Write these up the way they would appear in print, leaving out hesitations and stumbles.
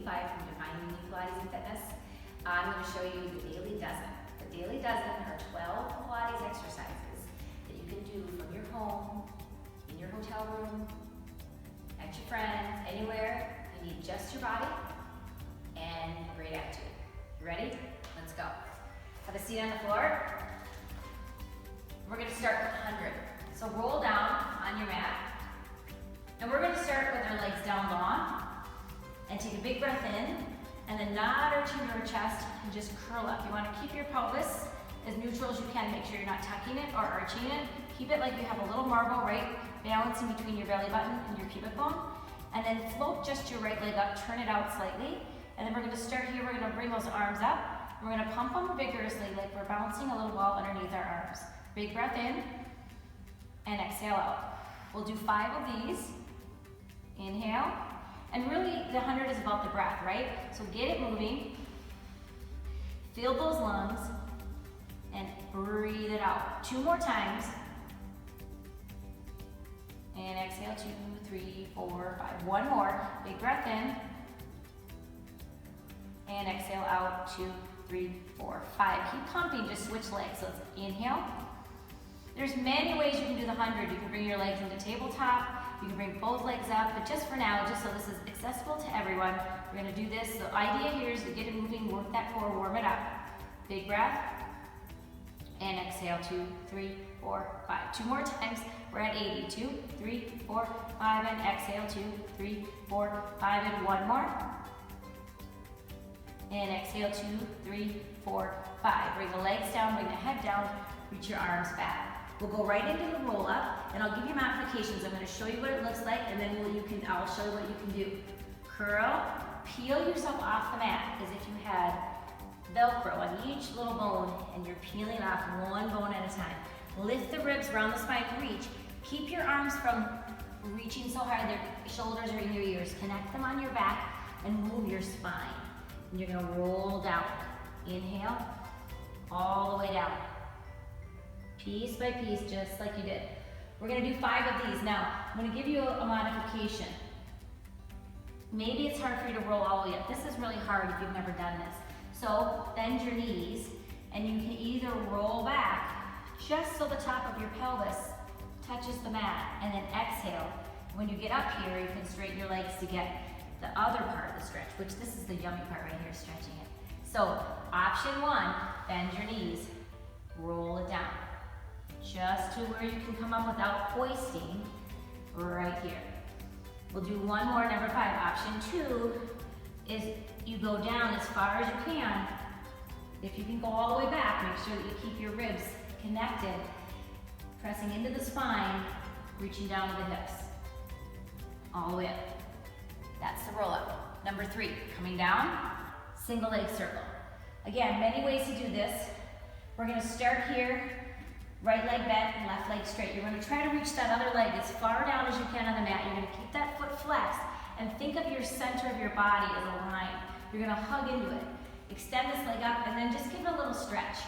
85 from Defining You Pilates Fitness. I'm going to show you the Daily Dozen. The Daily Dozen are 12 Pilates exercises that you can do from your home, in your hotel room, at your friends, anywhere. You need just your body and great attitude. You ready? Let's go. Have a seat on the floor. We're going to start with 100. So roll down on your mat. And we're going to start with our legs down long. And take a big breath in. And then nod or chin your chest and just curl up. You want to keep your pelvis as neutral as you can. Make sure you're not tucking it or arching it. Keep it like you have a little marble, right? Balancing between your belly button and your pubic bone. And then float just your right leg up. Turn it out slightly. And then we're going to start here. We're going to bring those arms up. We're going to pump them vigorously like we're bouncing a little ball underneath our arms. Big breath in. And exhale out. We'll do 5 of these. Inhale. And really, the 100 is about the breath, right? So get it moving. Fill those lungs. And breathe it out. 2 more times. And exhale, 2, 3, 4, 5. 1 more. Big breath in. And exhale out, 2, 3, 4, 5. Keep pumping, just switch legs. So it's inhale. There's many ways you can do the 100. You can bring your legs into tabletop. You can bring both legs up, but just for now, just so this is accessible to everyone, we're gonna do this. The idea here is to get it moving, work that core, warm it up. Big breath, and exhale, 2, 3, 4, 5. 2 more times, we're at 80. 2, 3, 4, 5, and exhale, 2, 3, 4, 5, and 1 more. And exhale, 2, 3, 4, 5. Bring the legs down, bring the head down, reach your arms back. We'll go right into the roll up, and I'll give you modifications. I'm going to show you what it looks like, and then I'll show you what you can do. Curl, peel yourself off the mat as if you had Velcro on each little bone, and you're peeling off one bone at a time. Lift the ribs around the spine, reach. Keep your arms from reaching so high their shoulders are in your ears. Connect them on your back and move your spine. And you're going to roll down. Inhale, all the way down. Piece by piece, just like you did. We're going to do 5 of these. Now, I'm going to give you a modification. Maybe it's hard for you to roll all the way up. This is really hard if you've never done this. So, bend your knees, and you can either roll back just so the top of your pelvis touches the mat, and then exhale. When you get up here, you can straighten your legs to get the other part of the stretch, which this is the yummy part right here, stretching it. So, option 1, bend your knees, roll it down. Just to where you can come up without hoisting, right here. We'll do 1 more, number 5. Option 2 is you go down as far as you can. If you can go all the way back, make sure that you keep your ribs connected, pressing into the spine, reaching down to the hips. All the way up. That's the roll up. Number 3, coming down, single leg circle. Again, many ways to do this. We're gonna start here. Right leg bent and left leg straight. You're going to try to reach that other leg as far down as you can on the mat. You're going to keep that foot flexed and think of your center of your body as a line. You're going to hug into it. Extend this leg up and then just give it a little stretch.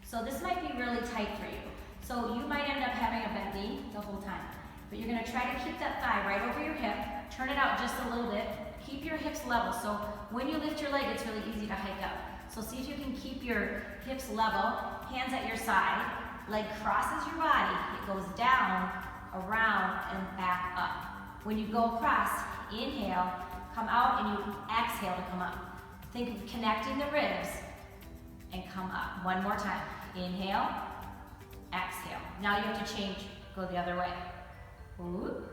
So this might be really tight for you. So you might end up having a bent knee the whole time. But you're going to try to keep that thigh right over your hip. Turn it out just a little bit. Keep your hips level. So when you lift your leg, it's really easy to hike up. So see if you can keep your hips level, hands at your side. Leg crosses your body, it goes down, around, and back up. When you go across, inhale, come out, and you exhale to come up. Think of connecting the ribs, and come up. 1 more time. Inhale, exhale. Now you have to change, go the other way. Ooh.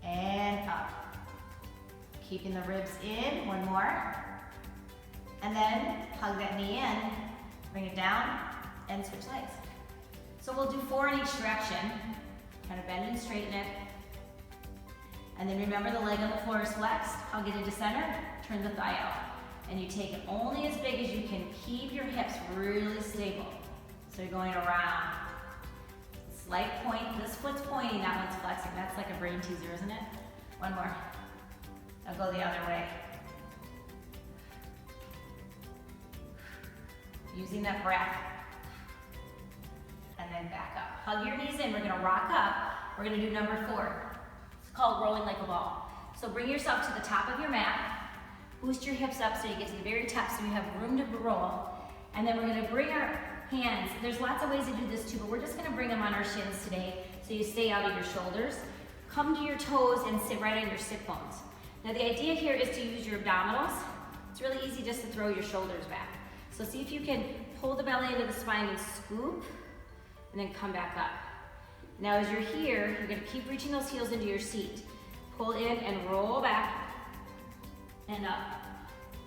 And up. Keeping the ribs in, 1 more. And then hug that knee in, bring it down, and switch legs. So we'll do 4 in each direction. Kind of bend and straighten it. And then remember the leg on the floor is flexed. Hug it into center, turn the thigh out. And you take it only as big as you can. Keep your hips really stable. So you're going around. Slight point, this foot's pointing, that one's flexing. That's like a brain teaser, isn't it? 1 more. Now go the other way. Using that breath. And then back up. Hug your knees in. We're going to rock up. We're going to do number 4. It's called rolling like a ball. So bring yourself to the top of your mat. Boost your hips up so you get to the very top so you have room to roll. And then we're gonna bring our hands. There's lots of ways to do this too, but we're just gonna bring them on our shins today so you stay out of your shoulders. Come to your toes and sit right on your sit bones. Now the idea here is to use your abdominals. It's really easy just to throw your shoulders back. So see if you can pull the belly into the spine and scoop, and then come back up. Now as you're here, you're gonna keep reaching those heels into your seat. Pull in and roll back and up.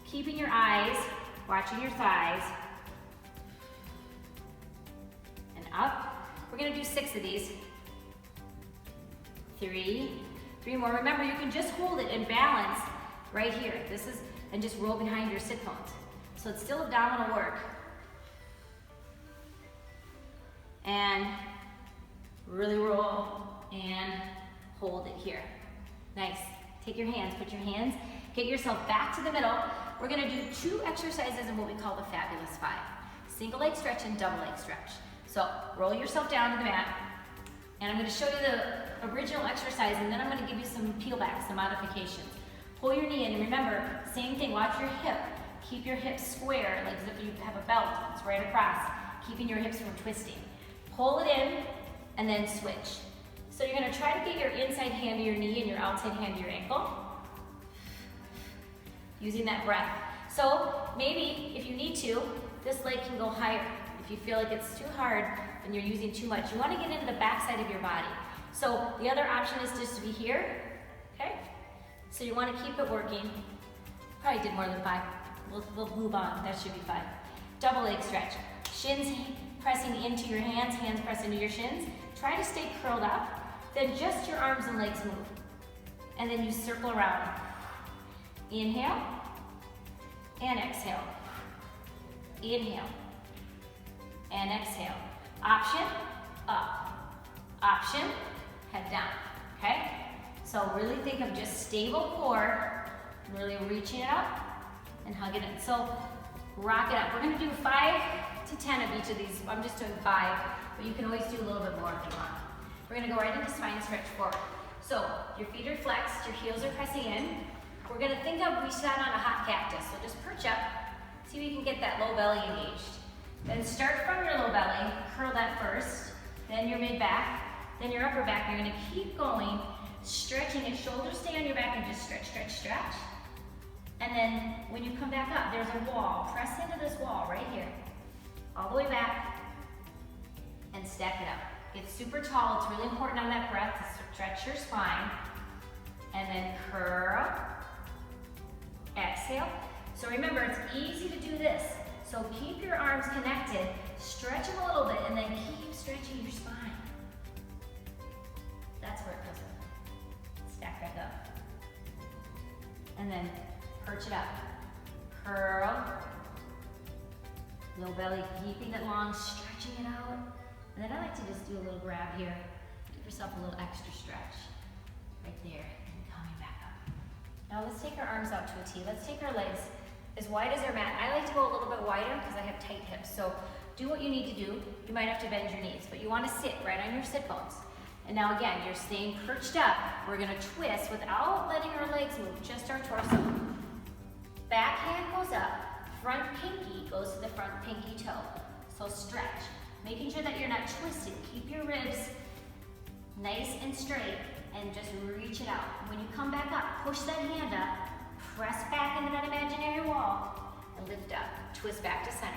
Keeping your eyes, watching your thighs, and up. We're gonna do 6 of these. 3 more. Remember, you can just hold it and balance right here. And just roll behind your sit bones. So it's still abdominal work. And really roll and hold it here. Nice. Take your hands, put your hands, get yourself back to the middle. We're gonna do 2 exercises in what we call the Fabulous 5. Single leg stretch and double leg stretch. So roll yourself down to the mat, and I'm gonna show you the original exercise, and then I'm gonna give you some peel backs, some modifications. Pull your knee in, and remember, same thing, watch your hip. Keep your hips square, like as if you have a belt, it's right across, keeping your hips from twisting. Pull it in, and then switch. So you're gonna try to get your inside hand to your knee and your outside hand to your ankle, using that breath. So maybe, if you need to, this leg can go higher. If you feel like it's too hard and you're using too much, you wanna get into the back side of your body. So the other option is just to be here, okay? So you wanna keep it working. Probably did more than 5. We'll move on, that should be 5. Double leg stretch. Shins pressing into your hands press into your shins. Try to stay curled up, then just your arms and legs move. And then you circle around. Inhale, and exhale. Inhale, and exhale. Option, up. Option, head down, okay? So really think of just stable core, really reaching it up and hugging it. So rock it up. We're gonna do 5 to 10 of each of these. I'm just doing 5, but you can always do a little bit more if you want. We're gonna go right into spine stretch forward. So your feet are flexed, your heels are pressing in. We're gonna think of we sat on a hot cactus. So just perch up, see if you can get that low belly engaged. Then start from your low belly, curl that first, then your mid back, then your upper back. You're gonna keep going, stretching it, shoulders stay on your back and just stretch, stretch, stretch. And then when you come back up, there's a wall. Press into this wall right here. All the way back and stack it up. Get super tall. It's really important on that breath to stretch your spine. And then curl, exhale. So remember, it's easy to do this. So keep your arms connected, stretch them a little bit, and then keep stretching your spine. That's where it goes up. Stack back up. And then perch it up. Curl. Low belly, keeping it long, stretching it out. And then I like to just do a little grab here. Give yourself a little extra stretch. Right there, and coming back up. Now let's take our arms out to a T. Let's take our legs as wide as our mat. I like to go a little bit wider because I have tight hips. So do what you need to do. You might have to bend your knees, but you want to sit right on your sit bones. And now again, you're staying perched up. We're gonna twist without letting our legs move, just our torso. Back hand goes up, front pinky goes to the front pinky toe. So stretch, making sure that you're not twisted. Keep your ribs nice and straight and just reach it out. When you come back up, push that hand up, press back into that imaginary wall and lift up, twist back to center.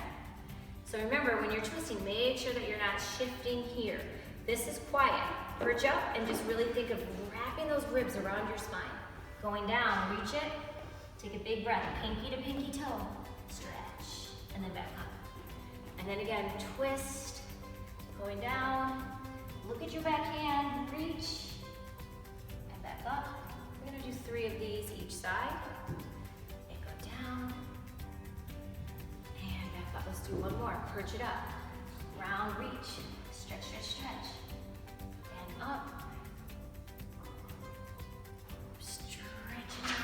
So remember, when you're twisting, make sure that you're not shifting here. This is quiet. Perch up and just really think of wrapping those ribs around your spine. Going down, reach it, take a big breath, pinky to pinky toe, stretch, and then back up. And then again, twist, going down, look at your back hand, reach, and back up. We're gonna do 3 of these each side. And go down, and back up. Let's do one more, perch it up. Round reach, stretch, stretch, stretch. And up. Stretch it up.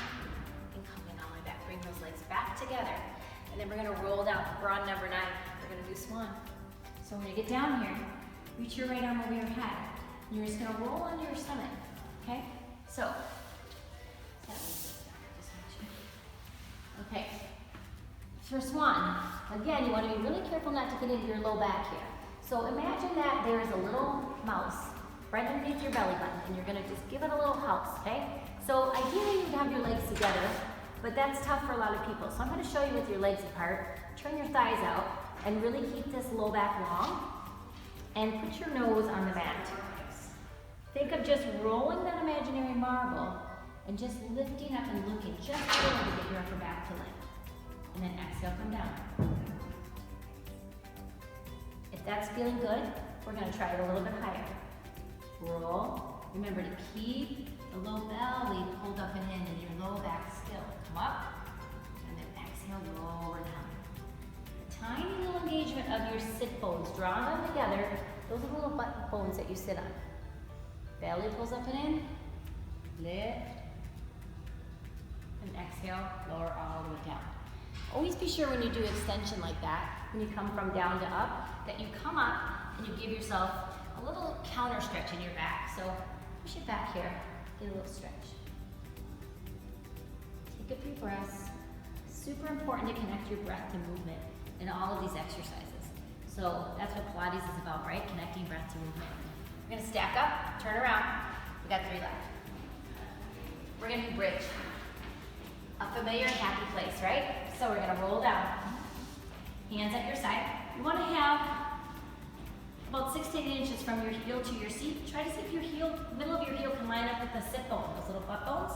And coming all the way back. Bring those legs back together. And then we're gonna roll down. We're on number 9. We're gonna do swan. So when you get down here, reach your right arm over your head. And you're just gonna roll onto your stomach, okay? So, Okay, first one. Again, you want to be really careful not to get into your low back here. So imagine that there is a little mouse right underneath your belly button, and you're going to just give it a little house, okay? So ideally you'd have your legs together, but that's tough for a lot of people. So I'm going to show you with your legs apart. Turn your thighs out and really keep this low back long, and put your nose on the mat. Think of just rolling that imaginary marble and just lifting up and looking just forward to get your upper back to lift. And then exhale, come down. If that's feeling good, we're going to try it a little bit higher. Roll. Remember to keep the low belly pulled up and in and your low back still. Come up, and then exhale, lower down. A tiny little engagement of your sit bones. Draw them together. Those are the little butt bones that you sit on. Belly pulls up and in. Lift. And exhale, lower all the way down. Always be sure when you do extension like that, when you come from down to up, that you come up and you give yourself a little counter stretch in your back. So push it back here, get a little stretch. Take a few breaths. Super important to connect your breath to movement in all of these exercises. So that's what Pilates is about, right? Connecting breath to movement. We're gonna stack up, turn around. We got 3 left. We're gonna do bridge. A familiar and happy place, right? So we're gonna roll down. Hands at your side. You wanna have about 6 to 8 inches from your heel to your seat. Try to see if your heel, middle of your heel can line up with the sit bone, those little butt bones.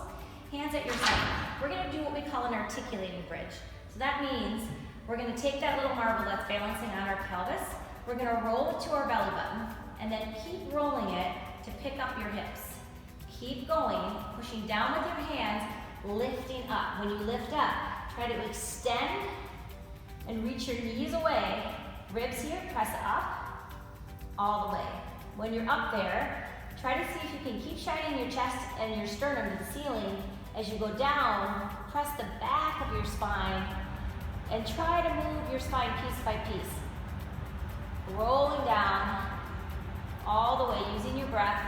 Hands at your side. We're gonna do what we call an articulating bridge. So that means we're gonna take that little marble that's balancing on our pelvis. We're gonna roll it to our belly button and then keep rolling it to pick up your hips. Keep going, pushing down with your hands, lifting up. When you lift up, try to extend and reach your knees away. Ribs here, press up, all the way. When you're up there, try to see if you can keep shining your chest and your sternum to the ceiling. As you go down, press the back of your spine and try to move your spine piece by piece. Rolling down all the way, using your breath.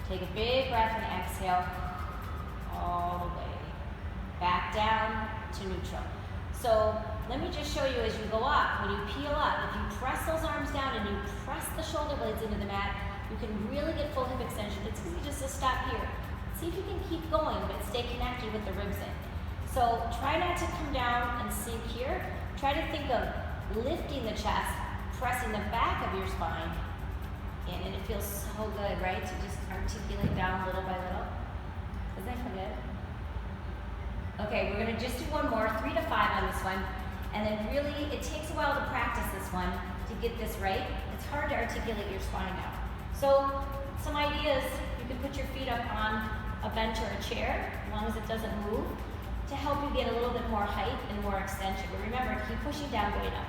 Take a big breath and exhale all the way. Back down to neutral. So let me just show you as you go up, when you peel up, if you press those arms down and you press the shoulder blades into the mat, you can really get full hip extension. It's easy just to stop here. See if you can keep going, but stay connected with the ribs in. So try not to come down and sink here. Try to think of lifting the chest, pressing the back of your spine in, and it feels so good, right? To just articulate down little by little. Doesn't that feel good? Okay, we're gonna just do one more, 3 to 5 on this one. And then really, it takes a while to practice this one to get this right. It's hard to articulate your spine out. So some ideas, you can put your feet up on a bench or a chair, as long as it doesn't move, to help you get a little bit more height and more extension. But remember, keep pushing down, going up.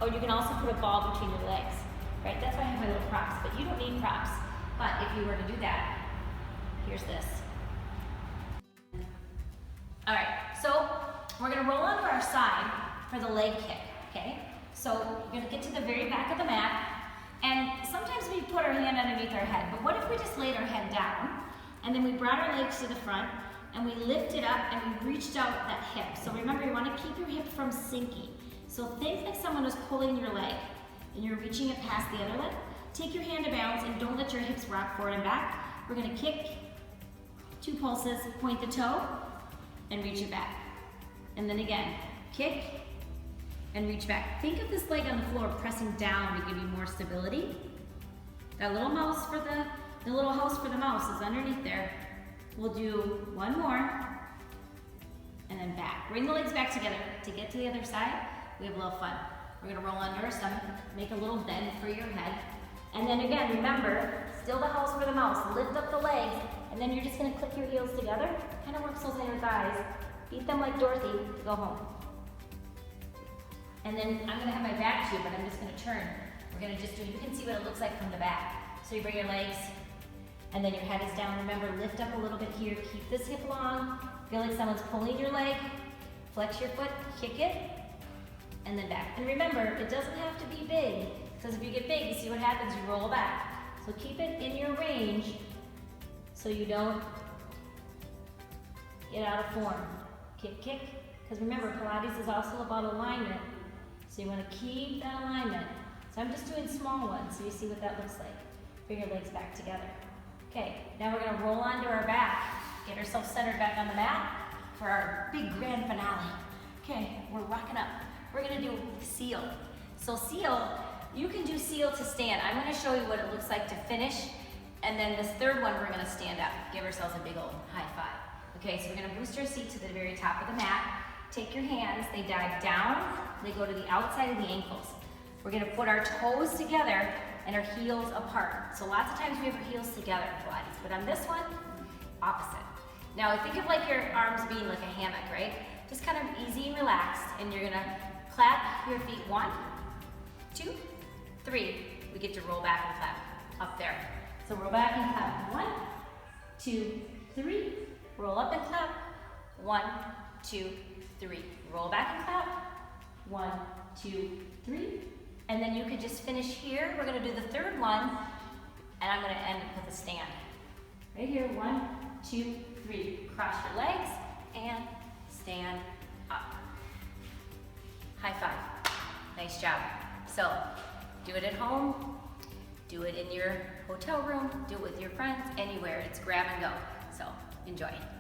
Or you can also put a ball between your legs, right? That's why I have my little props, but you don't need props. But if you were to do that, here's this. All right, so we're gonna roll onto our side for the leg kick, okay? So you're gonna get to the very back of the mat, and sometimes we put our hand underneath our head, but what if we just laid our head down, and then we brought our legs to the front, and we lifted up, and we reached out that hip. So remember, you wanna keep your hip from sinking. So think like someone is pulling your leg, and you're reaching it past the other leg. Take your hand to balance, and don't let your hips rock forward and back. We're gonna kick, 2 pulses, point the toe, and reach it back. And then again, kick, and reach back. Think of this leg on the floor pressing down to give you more stability. That little mouse for the little house for the mouse is underneath there. We'll do one more, and then back. Bring the legs back together. To get to the other side, we have a little fun. We're gonna roll under our stomach, make a little bend for your head. And then again, remember, still the house for the mouse. Lift up the legs, and then you're just gonna click your heels together. Kind of works those inner thighs. Beat them like Dorothy to go home. And then I'm gonna have my back to you, but I'm just gonna turn. We're gonna just do, you can see what it looks like from the back. So you bring your legs, and then your head is down. Remember, lift up a little bit here. Keep this hip long. Feel like someone's pulling your leg. Flex your foot, kick it, and then back. And remember, it doesn't have to be big, because if you get big, you see what happens, you roll back. So keep it in your range so you don't get out of form. kick, kick. Because remember, Pilates is also about alignment. So you want to keep that alignment. So I'm just doing small ones so you see what that looks like. Bring your legs back together. Okay, now we're going to roll onto our back. Get ourselves centered back on the mat for our big grand finale. Okay, we're rocking up. We're going to do seal. So seal, you can do seal to stand. I'm going to show you what it looks like to finish. And then this third one, we're going to stand up. Give ourselves a big old high five. Okay, so we're going to boost our seat to the very top of the mat. Take your hands, they dive down, they go to the outside of the ankles. We're going to put our toes together and our heels apart. So lots of times we have our heels together in Pilates, but on this one, opposite. Now think of like your arms being like a hammock, right? Just kind of easy and relaxed, and you're going to clap your feet 1, 2, 3. We get to roll back and clap up there. So roll back and clap 1, 2, 3. Roll up and clap 1, 2, 3. Roll back and clap 1, 2, 3. And then you could just finish here. We're going to do the third one, and I'm going to end with a stand. Right here, 1, 2, 3. Cross your legs and stand up. High five. Nice job. So do it at home, do it in your hotel room, do it with your friends, anywhere. It's grab and go. So enjoy.